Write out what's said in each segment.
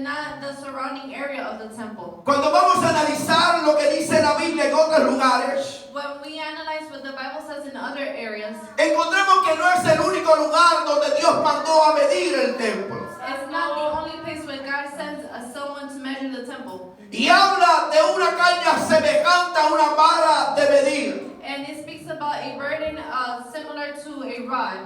and not the surrounding area of the temple. Cuando vamos a analizar lo que dice la Biblia en otros lugares, When we analyze what the Bible says in other areas, encontramos que no es el único lugar donde Dios mandó a medir el templo. it's not the only place where God sends someone to measure the temple. Y habla de una caña semejante a una vara de medir. And it speaks about a burden similar to a rod.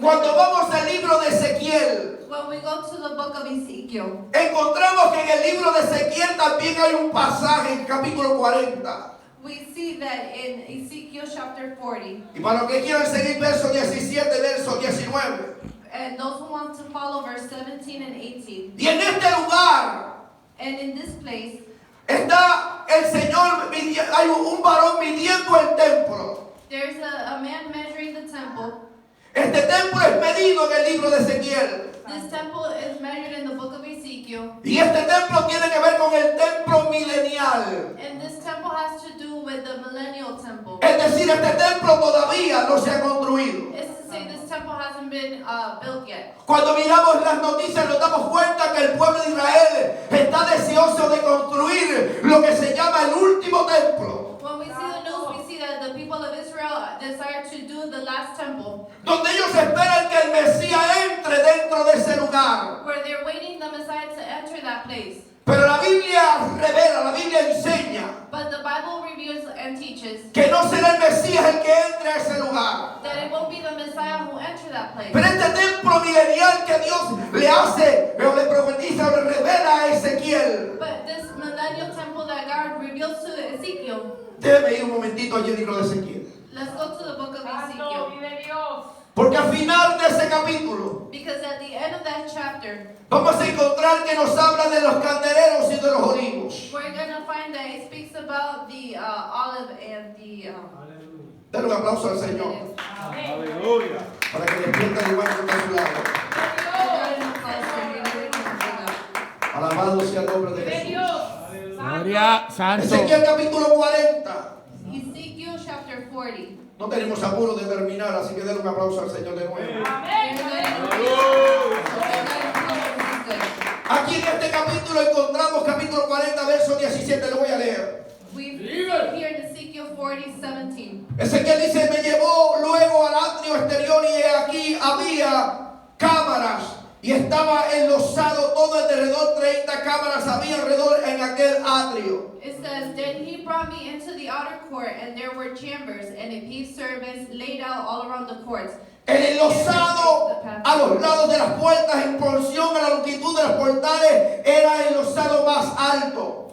Cuando vamos al libro de Ezequiel, When we go to the book of Ezekiel, encontramos que en el libro de Ezequiel también hay un pasaje en capítulo 40. we see that in Ezekiel chapter 40. Y para los que quieran seguir verso 17, verso 19. And those who want to follow verse 17 and 18. Y en este lugar And in this place, está el Señor, hay un varón midiendo el templo. there's a man measuring the temple. Este templo es medido en el libro de Ezequiel. This temple is measured in the book of Ezekiel. Y este templo tiene que ver con el templo milenial. And this temple has to do with the millennial temple. Es decir, este templo todavía no se ha construido. It's to say this temple hasn't been built yet. Cuando miramos las noticias nos damos cuenta que el pueblo de Israel está deseoso de construir lo que se llama el último templo. When we see the news, we see that the people of Israel desire to do the last temple, Donde ellos esperan que el Mesías entre dentro de ese lugar. where they're waiting the Messiah to enter that place. Pero la Biblia revela, la Biblia enseña But the Bible reveals and teaches que no será el Mesías el que entre a ese lugar. that it won't be the Messiah who enter that place. Pero este templo milenial que Dios le hace, o le profetiza, o le revela a Ezequiel. But this millennial temple that God reveals to Ezekiel, Déjeme ir un momentito allí en el libro de Ezequiel. let's go to the book of Ezekiel. Porque al final de ese capítulo Because at the end of that chapter, vamos a encontrar que nos habla de los candeleros y de los olivos. we're going to find that it speaks about the olive and the... Denle un aplauso al Señor Aleluya. para que despierte el lugar que está a su lado. Alabado sea el nombre de Jesús. Gloria, santo. Ezequiel capítulo 40. Ezekiel chapter 40. No tenemos apuro de terminar, así que denle un aplauso al Señor de nuevo. Aquí en este capítulo encontramos capítulo 40, verso 17. Lo voy a leer. We here in Ezekiel 40:17. Ezequiel dice: me llevó luego al atrio exterior y aquí había cámaras y estaba enlosado todo alrededor, 30 cámaras había alrededor en aquel atrio. It says, then he brought me into the outer court, and there were chambers and a paved surface laid out all around the courts. El enlosado a los lados de las puertas en porción a la longitud de los portales era el enlosado más alto.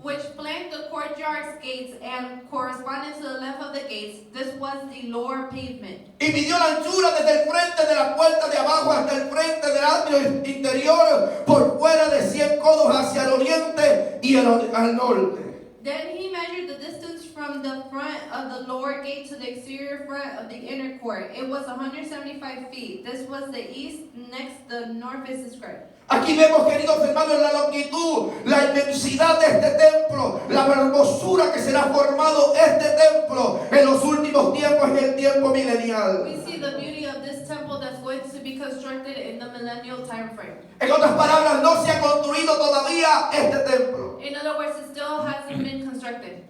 Which flanked the courtyard's gates and corresponded to the length of the gates. This was the lower pavement. Y midió la anchura desde el frente de la puerta de abajo hasta el frente del atrio interior por fuera de 100 codos hacia el oriente y al norte. Then he measured the distance from the front of the lower gate to the exterior front of the inner court. It was 175 feet. This was the east, next the north is described. Aquí vemos, queridos hermanos, la longitud, la inmensidad de este templo, la hermosura que será formado este templo en los últimos tiempos, en el tiempo milenial. We see the beauty of this temple that's going to be constructed in the millennial time frame. En otras palabras, no se ha construido todavía este templo. In other words, it still hasn't been constructed.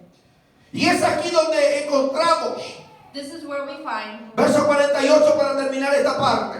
Y es aquí donde encontramos, This is where we find verso 48 para terminar esta parte.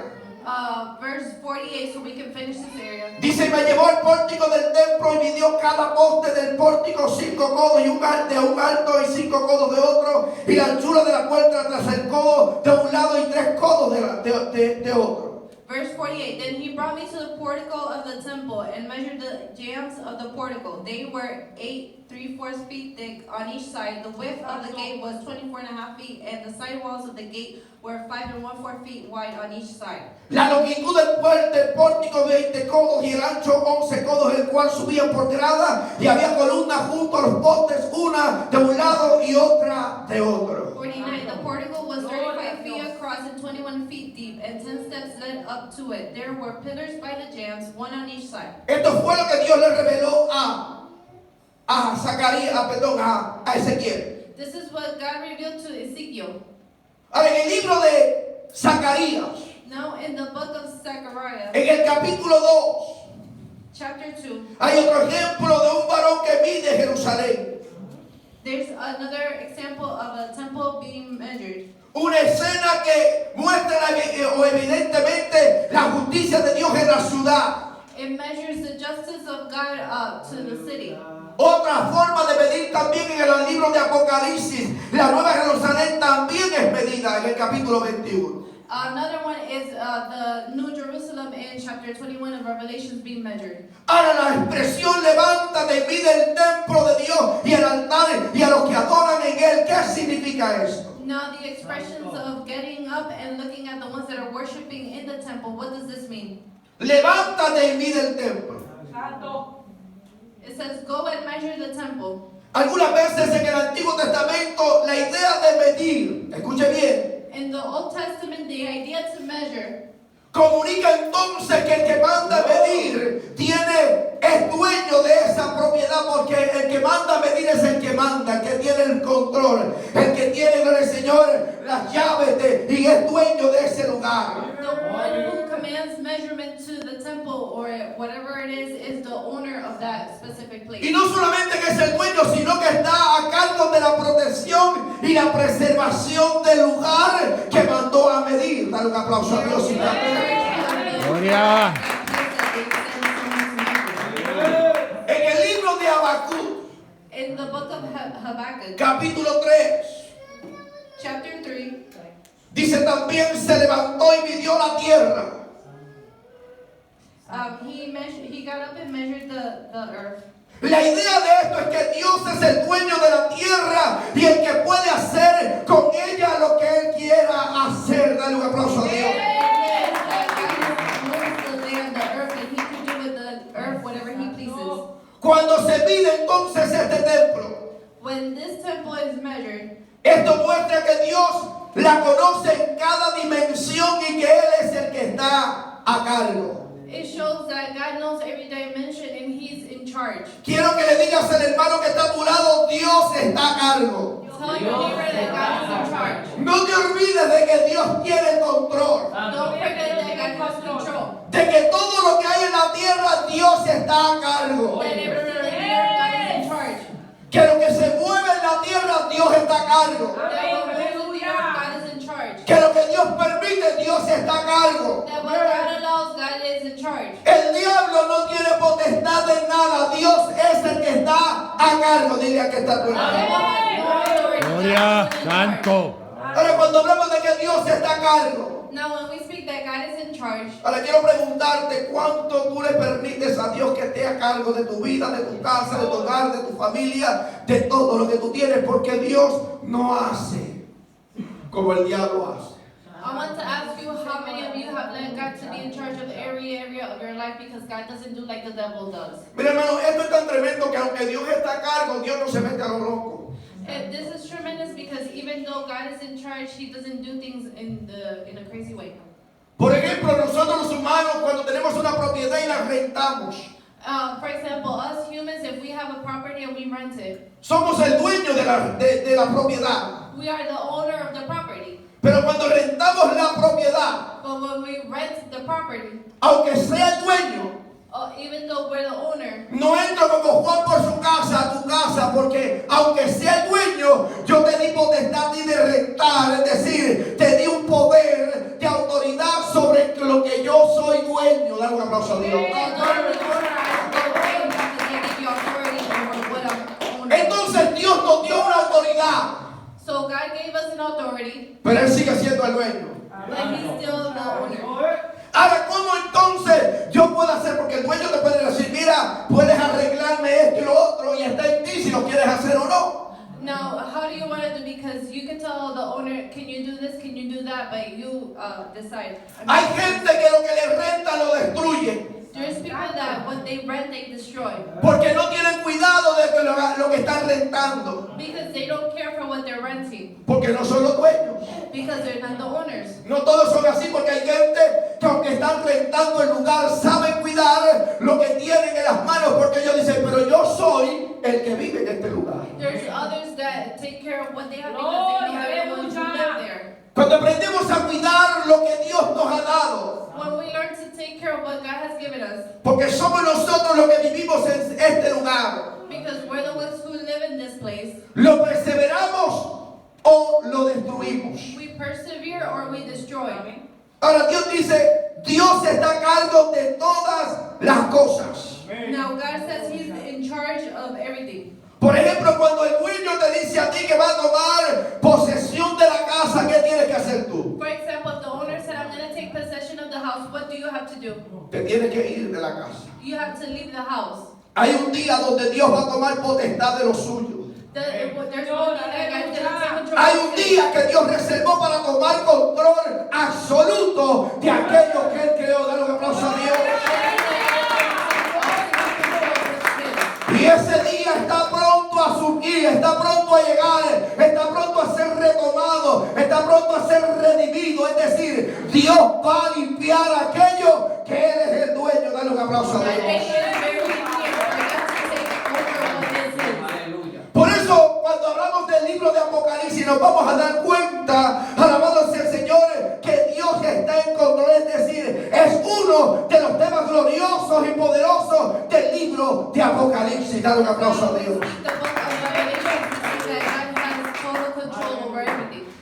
verse 48, so we can finish this area. Dice: y me llevó al pórtico del templo y midió cada poste del pórtico 5 codos y un alto y 5 codos de otro, y la anchura de la puerta tras el codo de un lado y 3 codos de otro. Verse 48, then he brought me to the portico of the temple and measured the jambs of the portico. They were 8 3/4 feet thick on each side. The width of the gate was 24.5 feet, and the side walls of the gate were 5 1/4 feet wide on each side. La longitud del pórtico 20 codos y el ancho 11 codos, el cual subía por grada, y había columnas junto a los postes, una de un lado y otra de otro. 49, the portico was 35 feet across and 21 feet deep, and 10 steps led up to it. There were pillars by the jambs, one on each side. Esto fue lo que Dios le reveló a Ezequiel. This is what God revealed to Ezekiel. Ahora, en el libro de Zacarías, Now in the book of Zechariah, en el capítulo 2, chapter 2, hay otro ejemplo de un varón que mide Jerusalén. there's another example of a temple being measured. Una escena que muestra evidentemente la justicia de Dios en la ciudad. It measures the justice of God up to the city. Otra forma de medir también en el libro de Apocalipsis, la Nueva Jerusalén también es medida en el capítulo 21. Another one is the New Jerusalem in chapter 21 of Revelations being measured. Ahora la expresión levántate, mide el templo de Dios y el altar y a los que adoran en él. ¿Qué significa esto? Now the expressions of getting up and looking at the ones that are worshiping in the temple, what does this mean? Levántate y mide el templo. It says, go and measure the temple. Algunas veces en el Antiguo Testamento la idea de medir, escuche bien, In the Old Testament, the idea to measure comunica entonces que el que manda medir es dueño de esa propiedad, porque el que manda medir es el que manda, el que tiene el control, el que tiene con el Señor las llaves y es dueño de ese lugar. the one who commands measurement to the temple or whatever it is the owner of that specific place. Y no solamente que es el dueño, sino que está a cargo de la protección y la preservación del lugar que mandó a medir. Dale un aplauso a Dios y Gloria. en el libro de Habacuc, In the book of Habakkuk, capítulo 3, chapter 3, dice también se levantó y midió la tierra. he got up and measured the earth. La idea de esto es que Dios es el dueño de la tierra y el que puede hacer con ella lo que Él quiera hacer. Dale un aplauso a Dios. Cuando se mide entonces este templo, When this temple is measured, esto muestra que Dios la conoce en cada dimensión y que Él es el que está a cargo. it shows that God knows every dimension and He's in charge. Quiero que le digas al hermano que está a tu lado, Dios está a cargo. Tell your neighbor that God is in charge. No te olvides de que Dios tiene control. Don't forget that God has control. De que todo lo que hay en la tierra, Dios está a cargo. That everything in the earth, God is in charge. Que lo que se mueve en la tierra, Dios está a cargo. That what moves in the earth, God is in charge. Que lo que Dios permite, Dios está a cargo. That what God allows, God is in charge. El diablo no tiene potestad en nada. Dios es el que está a cargo. Dile a que está a tu The lado. devil has no authority. Gloria. God is in charge. Santo. Ahora, cuando hablamos de que Dios está a cargo, Now, when we speak that God is in charge, ahora quiero preguntarte cuánto tú le permites a Dios que esté a cargo de tu vida, de tu casa, de tu hogar, de tu familia, de todo lo que tú tienes, porque Dios no hace como el diablo hace. I want to ask you how many of you have let God to be in charge of every area of your life because God doesn't do like the devil does. Mira, hermano, esto es tan tremendo que aunque Dios está a cargo, Dios no se mete a lo loco. And this is tremendous because even though God is in charge, He doesn't do things in a crazy way. Por ejemplo, nosotros los humanos cuando tenemos una propiedad y la rentamos, For example, us humans, if we have a property and we rent it, somos el dueño de la propiedad. we are the owner of the property. Pero cuando rentamos la propiedad, But when we rent the property, aunque sea el dueño, even though we're the owner, no entro como Juan por su casa a tu casa, porque aunque sea el dueño, yo te di potestad de rentar, es decir, te di un poder de autoridad sobre lo que yo soy dueño. Dale un aplauso a Dios. although the owner has no right because they give you authority over what I'm owner. Entonces Dios nos dio una autoridad, So God gave us an authority, pero Él sigue siendo el dueño. but He's still the owner. Ahora, ¿cómo entonces yo puedo hacer? Porque el dueño te puede decir, mira, puedes arreglarme esto y lo otro, y está en ti si lo quieres hacer o no. Now, how do you want to do? Because you can tell the owner, can you do this, can you do that, but you decide. Hay gente que lo que le renta lo destruye, There's people that what they rent, they destroy. porque no tienen cuidado de que lo que están rentando, Because they don't care for what they're renting. porque no son los dueños. Because they're not the owners. No todos son así, porque hay gente que aunque están rentando el lugar, saben cuidar lo que tienen en las manos, porque ellos dicen, pero yo soy el que vive en este lugar. There's others that take care of what they have because they have everyone to live there. Cuando aprendemos a cuidar lo que Dios nos ha dado. When we learn to take care of what God has given us. Porque somos nosotros los que vivimos en este lugar. Because we're the ones who live in this place. ¿Lo perseveramos o lo destruimos? We persevere or we destroy. Ahora Dios dice, Dios está a cargo de todas las cosas. Now God says He's in charge of everything. Por ejemplo, cuando el dueño te dice a ti que va a tomar posesión de la casa, ¿qué tienes que hacer tú? For example, if the owner said, I'm going to take possession of the house, what do you have to do? Te tienes que ir de la casa. You have to leave the house. Hay un día donde Dios va a tomar potestad de lo suyo. There's one day that God's going to take control. Hay un día que Dios reservó para tomar control absoluto de aquello que Él creó. Dale un aplauso a Dios. Y ese día está pronto a surgir, está pronto a llegar, está pronto a ser retomado, está pronto a ser redimido. Es decir, Dios va a limpiar aquello que Él es el dueño. Dale un aplauso a Dios. Por eso, cuando hablamos del libro de Apocalipsis, nos vamos a dar cuenta, alabado sea el Señor, que Dios está en control. Es decir, es uno de los temas gloriosos y poderosos del libro de Apocalipsis. Dale un aplauso a Dios.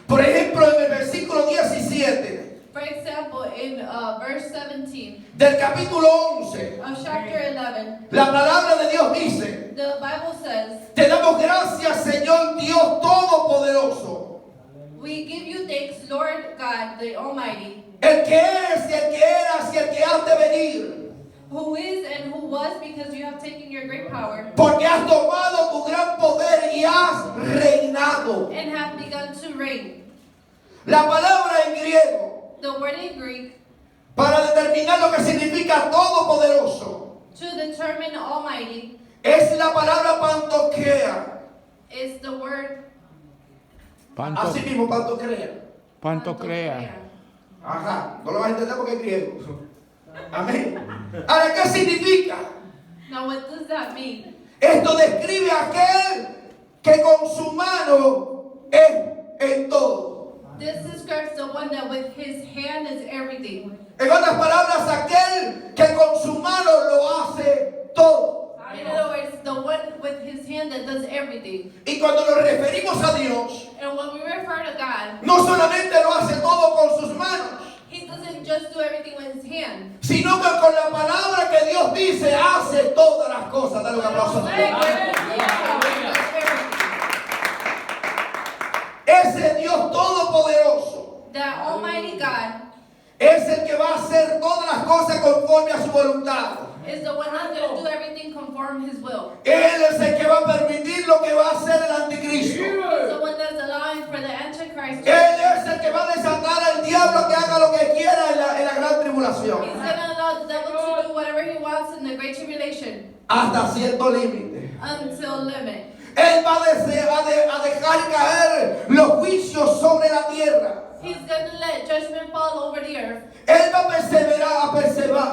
Por ejemplo, en el versículo 17 For example, in verse 17 del capítulo 11, of chapter 11, la palabra de Dios dice: the Bible says, te damos gracias, Señor Dios Todopoderoso, we give you thanks, Lord God, the Almighty, el que eres y el que eras y el que has de venir, who is and who was, because you have taken your great power porque has tomado tu gran poder y has reinado. and have begun to reign. La palabra en griego The word in Greek, para determinar lo que significa todopoderoso to determine Almighty, es la palabra pantokea. is the word Así mismo, pantokea. Pantocrea. Ajá, no lo vas a entender porque es griego. Amén. Ahora, ¿qué significa? Now, what does that mean? Esto describe a aquel que con su mano es en todo. This describes the one that with his hand is everything. En otras palabras, aquel que con su mano lo hace todo. In other words, the one with his hand that does everything. Y cuando nos referimos a Dios, And when we refer to God, no solamente lo hace todo con sus manos, He doesn't just do everything with His hand. sino que con la palabra que Dios dice, hace todas las cosas. Dale un aplauso a Dios. Ese Dios todopoderoso That Almighty God es el que va a hacer todas las cosas conforme a su voluntad. is the one that's going to do everything conform His will. Él es el que va a permitir lo que va a hacer el anticristo. He's the one that's allowing for the Antichrist. Él es el que va a desatar al diablo que haga lo que quiera en la gran tribulación. He's going to allow the devil to do whatever he wants in the Great Tribulation Hasta cierto límite. until limit. Él va a dejar caer los juicios sobre la tierra. He's going to let judgment fall over the earth. Él va a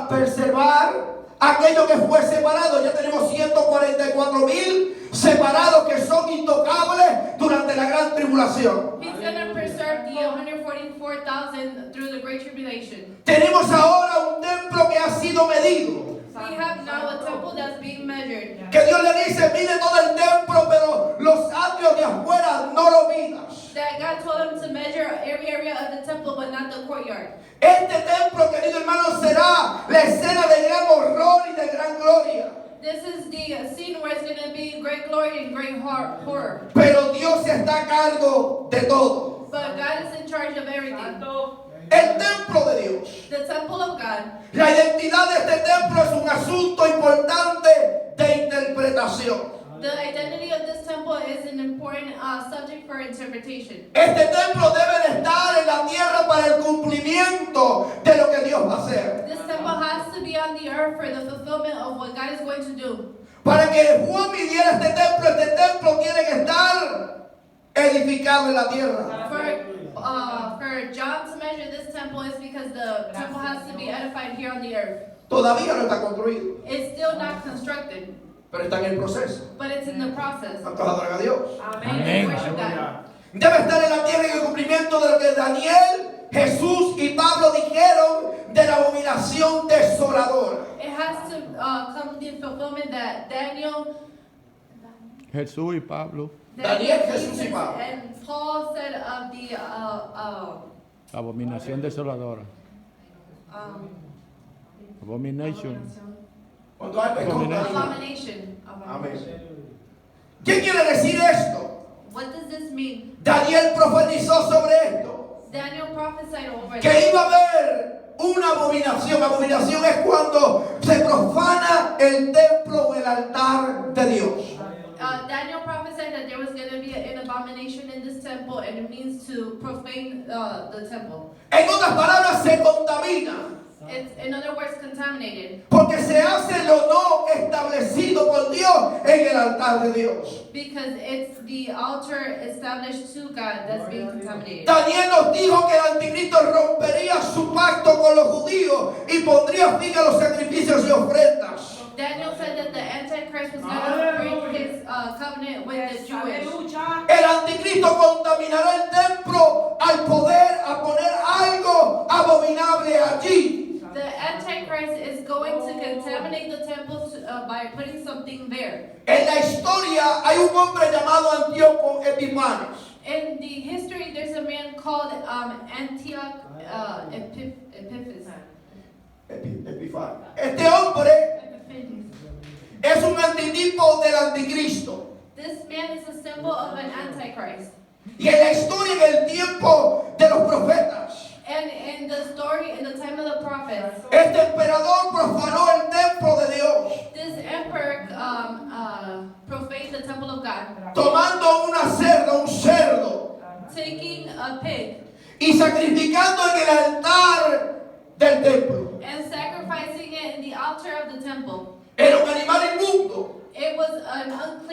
preservar aquello que fue separado. Ya tenemos 144,000 separados que son intocables durante la gran tribulación. He's going to preserve the 144,000 through the Great Tribulation. Tenemos ahora un templo que ha sido medido. We have now a temple that's being measured. Que Dios le dice, mide todo el templo, pero los atrios de afuera no lo midas. That God told him to measure every area of the temple, but not the courtyard. Este templo, querido hermano, será la escena de gran horror y de gran gloria. This is the scene where it's going to be great glory and great horror. Pero Dios está a cargo de todo. But God is in charge of everything. El templo de Dios. The temple of God. La identidad de este templo es un asunto importante de interpretación. The identity of this temple is an important subject for interpretation. Este templo debe de estar en la tierra para el cumplimiento de lo que Dios va a hacer. This temple has to be on the earth for the fulfillment of what God is going to do. Para que Juan midiera este templo tiene que estar edificado en la tierra. For John to measure this temple is because the temple has to be edified here on the earth. Todavía no está construido, It's still not constructed, pero está en el proceso. but it's in the process. ¿Cuántos adoran a Dios? Amen. Worship God. Debe estar en la tierra en el cumplimiento de lo que Daniel, Jesús y Pablo dijeron de la abominación desoladora. It has to come to the fulfillment that Daniel, Jesús y Pablo, Daniel, Jesús y Pablo. and Paul said of the abominación desoladora. Abomination. Cuando hay pecado. abomination. Amén. ¿Qué quiere decir esto? What does this mean? Daniel profetizó sobre esto. Daniel prophesied over it. Que iba a haber una abominación. Abominación es cuando se profana el templo o el altar de Dios. Daniel prophesied that there was going to be an abomination in this temple, and it means to profane the temple. En otras palabras, se contamina. It's, in other words, contaminated. Porque se hace lo no establecido por Dios en el altar de Dios. Because it's the altar established to God that's being contaminated. Daniel nos dijo que el anticristo rompería su pacto con los judíos y pondría fin a los sacrificios y ofrendas. Daniel said that the Antichrist was going to break his covenant with the Jewish. El anticristo contaminará el templo al poder a poner algo abominable allí. The Antichrist is going to contaminate the temple by putting something there. En la historia hay un hombre llamado Antíoco Epifanes. In the history, there's a man called Antioch Epiphanes. Este hombre es un antitipo del anticristo. This man is a symbol of an Antichrist. Y en la historia, en el tiempo de los profetas, And in the story, in the time of the prophets, este emperador profanó el templo de Dios, this emperor profaned the temple of God, tomando una cerda, un cerdo, taking a pig y sacrificando en el altar del templo. and sacrificing it in the altar of the temple. Era un animal inmundo. It was an unclean